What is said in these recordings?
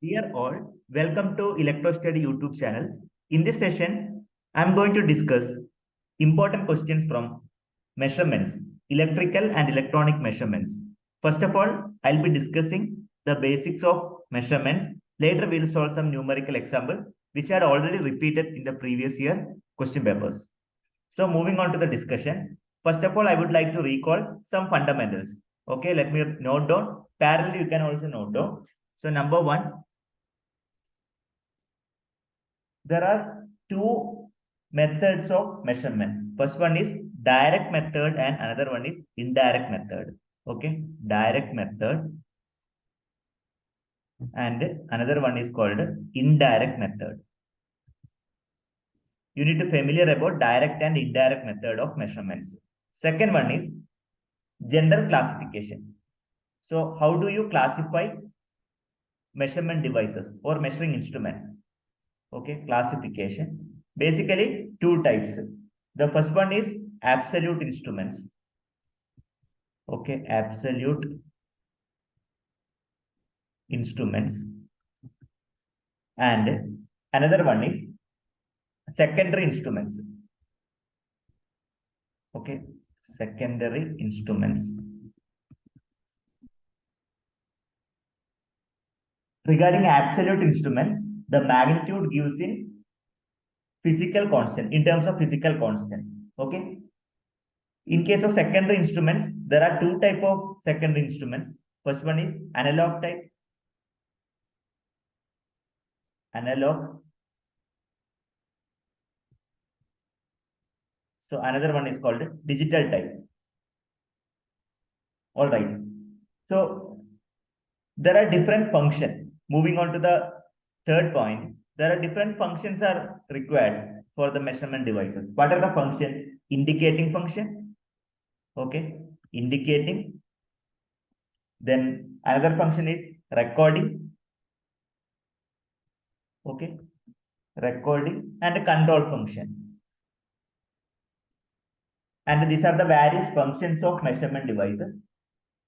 Dear all, welcome to Electrostudy YouTube channel. In this session, I am going to discuss important questions from measurements, electrical and electronic measurements. First of all, I'll be discussing the basics of measurements. Later, we'll solve some numerical example, which I had already repeated in the previous year question papers. So moving on to the discussion. First of all, I would like to recall some fundamentals. Okay, let me note down. Parallel, you can also note down. So number one, there are two methods of measurement. First one is direct method and another one is indirect method. Okay, direct method and another one is called indirect method. You need to familiar about direct and indirect method of measurements. Second one is general classification. So how do you classify measurement devices or measuring instrument? Okay, classification. Basically, two types. The first one is absolute instruments. Okay, absolute instruments. And another one is secondary instruments. Okay, secondary instruments. Regarding absolute instruments, the magnitude gives in physical constant, in terms of physical constant. Okay. In case of secondary instruments, there are two type of secondary instruments. First one is analog type. Analog. So another one is called digital type. All right. So there are different functions. Moving on to the third point, there are different functions are required for the measurement devices. What are the function? Indicating function. Okay. Indicating. Then another function is recording. Okay. Recording and control function. And these are the various functions of measurement devices.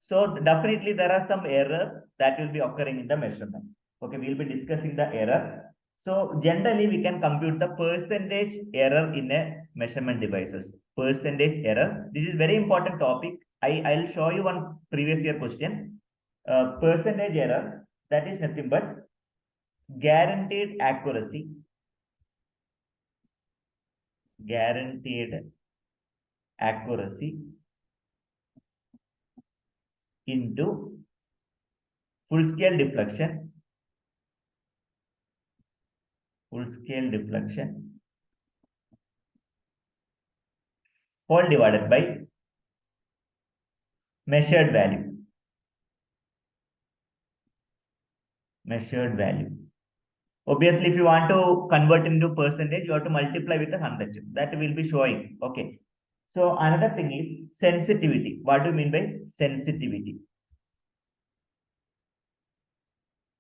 So definitely there are some error that will be occurring in the measurement. Okay, we'll be discussing the error. So generally we can compute the percentage error in a measurement devices. Percentage error. This is very important topic. I'll show you one previous year question. Percentage error, that is nothing but guaranteed accuracy. Guaranteed accuracy into full scale deflection. Full scale deflection whole divided by measured value. Measured value. Obviously, if you want to convert into percentage, you have to multiply with 100. That will be showing. Okay. So another thing is sensitivity. What do you mean by sensitivity?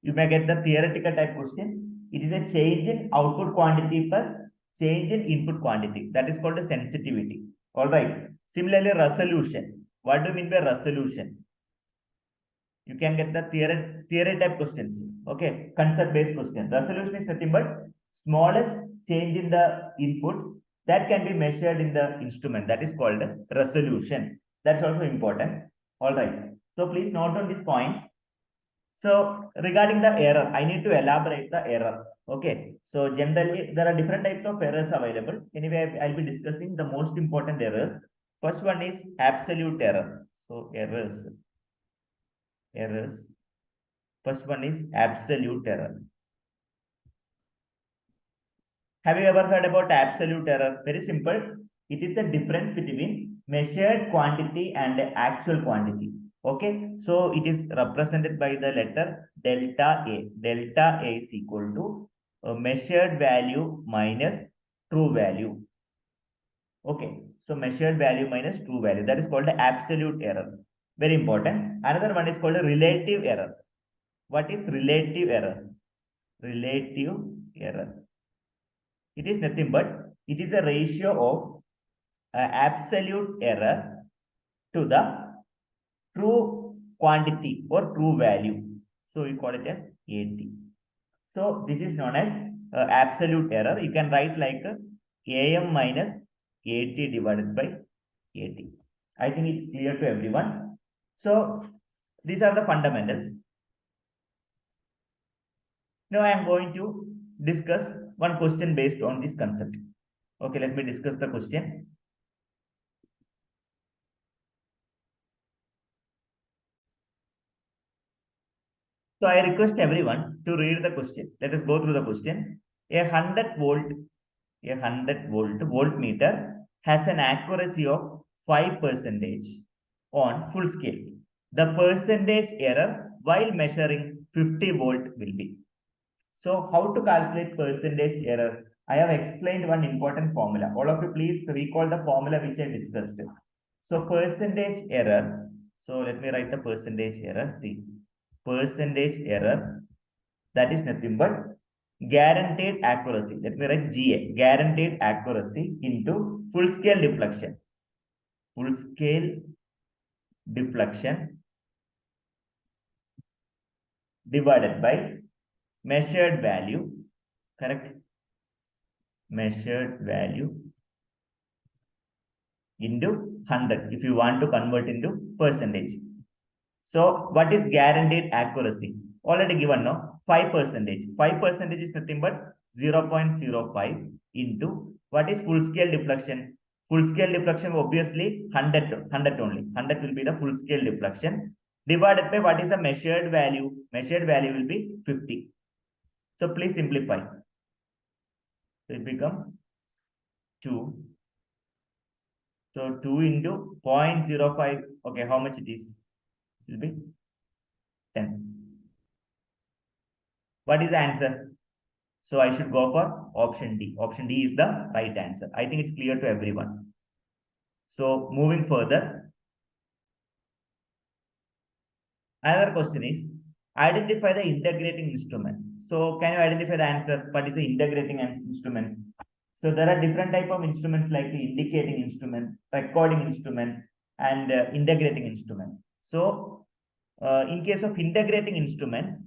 You may get the theoretical type question. It is a change in output quantity per change in input quantity. That is called a sensitivity. All right. Similarly, resolution. What do you mean by resolution? You can get the theory type questions. Okay, concept based question. Resolution is nothing but smallest change in the input that can be measured in the instrument. That is called resolution. That's also important. All right. So please note down these points. So regarding the error, I need to elaborate the error. Okay. So generally there are different types of errors available. Anyway, I'll be discussing the most important errors. First one is absolute error. So errors. First one is absolute error. Have you ever heard about absolute error? Very simple. It is the difference between measured quantity and actual quantity. Okay. So it is represented by the letter delta A. Delta A is equal to a measured value minus true value. Okay. So measured value minus true value. That is called the absolute error. Very important. Another one is called a relative error. What is relative error? Relative error. It is nothing but it is a ratio of absolute error to the true quantity or true value. So we call it as AT. So this is known as absolute error. You can write like AM minus AT divided by AT. I think it's clear to everyone. So these are the fundamentals. Now I am going to discuss one question based on this concept. Okay, let me discuss the question. So I request everyone to read the question. Let us go through the question. A 100 volt voltmeter has an accuracy of 5% on full scale. The percentage error while measuring 50 volt will be. So how to calculate percentage error? I have explained one important formula. All of you please recall the formula which I discussed. So percentage error. So let me write the percentage error. See, percentage error, that is nothing but guaranteed accuracy. Let me write GA, guaranteed accuracy into full scale deflection. Full scale deflection divided by measured value, correct? Measured value into 100 if you want to convert into percentage. So what is guaranteed accuracy? Already given, no? 5%. 5% is nothing but 0.05 into what is full scale deflection? Full scale deflection obviously 100 only. 100 will be the full scale deflection divided by what is the measured value? Measured value will be 50. So please simplify. So it becomes 2. So 2 into 0.05. Okay, how much it is? It will be 10. What is the answer? So I should go for option D. Option D is the right answer. I think it's clear to everyone. So moving further, another question is identify the integrating instrument. So can you identify the answer? What is the integrating instrument? So there are different type of instruments like the indicating instrument, recording instrument, and integrating instrument. So in case of integrating instrument,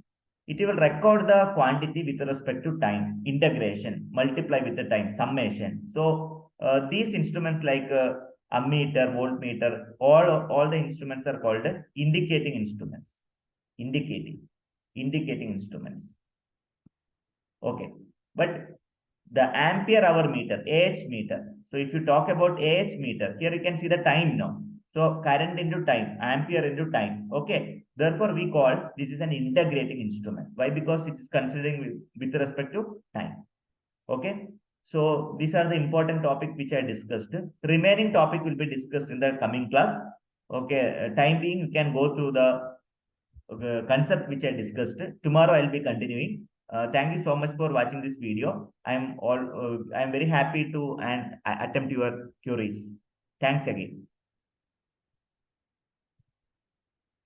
it will record the quantity with respect to time, integration, multiply with the time, summation. So these instruments like ammeter, voltmeter, all the instruments are called indicating instruments. Indicating instruments. Okay, but the ampere hour meter, AH meter. So if you talk about AH meter, here you can see the time now. So current into time, ampere into time. Okay. Therefore, we call this is an integrating instrument. Why? Because it is considering with respect to time. Okay. So these are the important topic which I discussed. Remaining topic will be discussed in the coming class. Okay. Time being, you can go through the concept which I discussed. Tomorrow I'll be continuing. Thank you so much for watching this video. I'm very happy to attempt your queries. Thanks again.